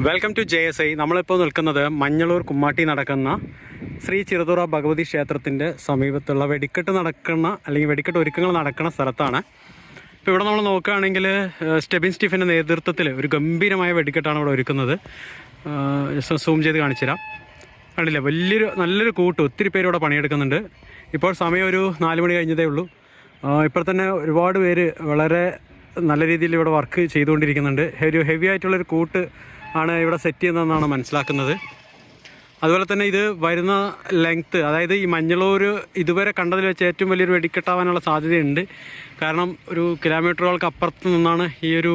Welcome to JSI. നമ്മളിപ്പോൾ നിൽക്കുന്നത് മഞ്ഞളൂർ കുമ്മാട്ടി നടക്കുന്ന ശ്രീ ചിറതുറ ഭഗവതി ക്ഷേത്രത്തിൻ്റെ സമീപത്തുള്ള വെടിക്കെട്ട് നടക്കുന്ന അല്ലെങ്കിൽ വെടിക്കെട്ട് ഒരുക്കങ്ങൾ നടക്കുന്ന സ്ഥലത്താണ്. ഇപ്പോൾ ഇവിടെ നമ്മൾ നോക്കുകയാണെങ്കിൽ സ്റ്റെബിൻ സ്റ്റീഫൻ്റെ നേതൃത്വത്തിൽ ഒരു ഗംഭീരമായ വെടിക്കെട്ടാണ് ഇവിടെ ഒരുക്കുന്നത്. സൂം ചെയ്ത് കാണിച്ചു തരാം. കണ്ടില്ല, നല്ലൊരു കൂട്ട്, ഒത്തിരി പേര് ഇവിടെ പണിയെടുക്കുന്നുണ്ട്. ഇപ്പോൾ സമയം ഒരു 4 മണി കഴിഞ്ഞതേ ഉള്ളൂ. ഇപ്പോൾ തന്നെ ഒരുപാട് പേര് വളരെ നല്ല രീതിയിൽ ഇവിടെ വർക്ക് ചെയ്തുകൊണ്ടിരിക്കുന്നുണ്ട്. ഒരു ഹെവി ആയിട്ടുള്ളൊരു കൂട്ട് ആണ് ഇവിടെ സെറ്റ് ചെയ്യുന്നതെന്നാണ് മനസ്സിലാക്കുന്നത്. അതുപോലെ തന്നെ ഇത് വരുന്ന ലെങ്ത്ത്, അതായത് ഈ മഞ്ഞളൂർ ഇതുവരെ കണ്ടതിൽ വെച്ച് ഏറ്റവും വലിയൊരു വെടിക്കെട്ടാവാനുള്ള സാധ്യതയുണ്ട്. കാരണം ഒരു കിലോമീറ്ററുകൾക്ക് അപ്പുറത്ത് നിന്നാണ് ഈ ഒരു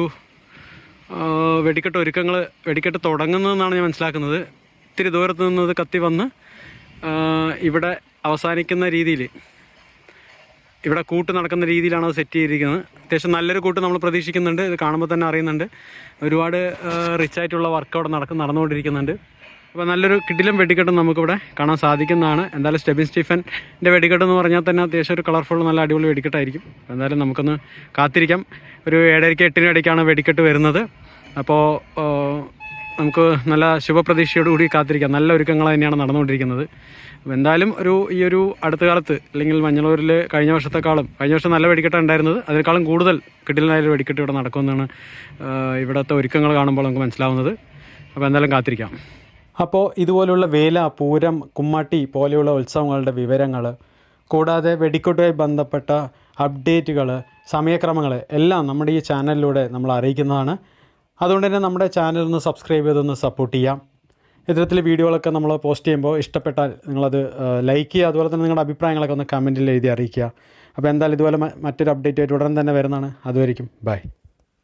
വെടിക്കെട്ട് തുടങ്ങുന്നതെന്നാണ് ഞാൻ മനസ്സിലാക്കുന്നത്. ഇത്തിരി ദൂരത്ത് നിന്നത് കത്തി വന്ന് ഇവിടെ അവസാനിക്കുന്ന രീതിയിൽ, ഇവിടെ കൂട്ട് നടക്കുന്ന രീതിയിലാണ് അത് സെറ്റ് ചെയ്തിരിക്കുന്നത്. അത്യാവശ്യം നല്ലൊരു കൂട്ട് നമ്മൾ പ്രതീക്ഷിക്കുന്നുണ്ട്. ഇത് കാണുമ്പോൾ തന്നെ അറിയുന്നുണ്ട്. ഒരുപാട് റിച്ച് ആയിട്ടുള്ള വർക്ക് അവിടെ നടന്നുകൊണ്ടിരിക്കുന്നുണ്ട്. അപ്പോൾ നല്ലൊരു കിടിലം വെടിക്കെട്ട് നമുക്കിവിടെ കാണാൻ സാധിക്കുന്നതാണ്. എന്തായാലും സ്റ്റെബിൻ സ്റ്റീഫൻ്റെ വെടിക്കെട്ട് എന്ന് പറഞ്ഞാൽ തന്നെ അത്യാവശ്യം ഒരു കളർഫുൾ നല്ല അടിപൊളി വെടിക്കെട്ടായിരിക്കും. എന്തായാലും നമുക്കൊന്ന് കാത്തിരിക്കാം. ഒരു 7:30-8 ഇടയ്ക്കാണ് വെടിക്കെട്ട് വരുന്നത്. അപ്പോൾ നമുക്ക് നല്ല ശുഭപ്രതീക്ഷയോടുകൂടി കാത്തിരിക്കാം. നല്ല ഒരുക്കങ്ങൾ തന്നെയാണ് നടന്നുകൊണ്ടിരിക്കുന്നത്. എന്തായാലും ഈ ഒരു അടുത്ത കാലത്ത്, അല്ലെങ്കിൽ മഞ്ഞളൂരിൽ കഴിഞ്ഞ വർഷം നല്ല വെടിക്കെട്ടാണ് ഉണ്ടായിരുന്നത്. അതിനേക്കാളും കൂടുതൽ കിടിലനായൊരു വെടിക്കെട്ട് ഇവിടെ നടക്കുമെന്നാണ് ഇവിടുത്തെ ഒരുക്കങ്ങൾ കാണുമ്പോൾ നമുക്ക് മനസ്സിലാവുന്നത്. അപ്പോൾ എന്തായാലും കാത്തിരിക്കാം. അപ്പോൾ ഇതുപോലുള്ള വേല, പൂരം, കുമ്മാട്ടി പോലെയുള്ള ഉത്സവങ്ങളുടെ വിവരങ്ങൾ, കൂടാതെ വെടിക്കെട്ടുമായി ബന്ധപ്പെട്ട അപ്ഡേറ്റുകൾ, സമയക്രമങ്ങൾ എല്ലാം നമ്മുടെ ഈ ചാനലിലൂടെ നമ്മൾ അറിയിക്കുന്നതാണ്. അതുകൊണ്ട് തന്നെ നമ്മുടെ ചാനൽ ഒന്ന് സബ്സ്ക്രൈബ് ചെയ്തൊന്ന് സപ്പോർട്ട് ചെയ്യാം. ഇത്തരത്തിൽ വീഡിയോകളൊക്കെ നമ്മൾ പോസ്റ്റ് ചെയ്യുമ്പോൾ ഇഷ്ടപ്പെട്ടാൽ നിങ്ങളത് ലൈക്ക് ചെയ്യുക. അതുപോലെ തന്നെ നിങ്ങളുടെ അഭിപ്രായങ്ങളൊക്കെ ഒന്ന് കമൻറ്റിൽ എഴുതി അറിയിക്കുക. അപ്പോൾ എന്തായാലും ഇതുപോലെ മറ്റൊരു അപ്ഡേറ്റ് ആയിട്ട് ഉടൻ തന്നെ വരുന്നതാണ്. അതുവരെയും ബൈ.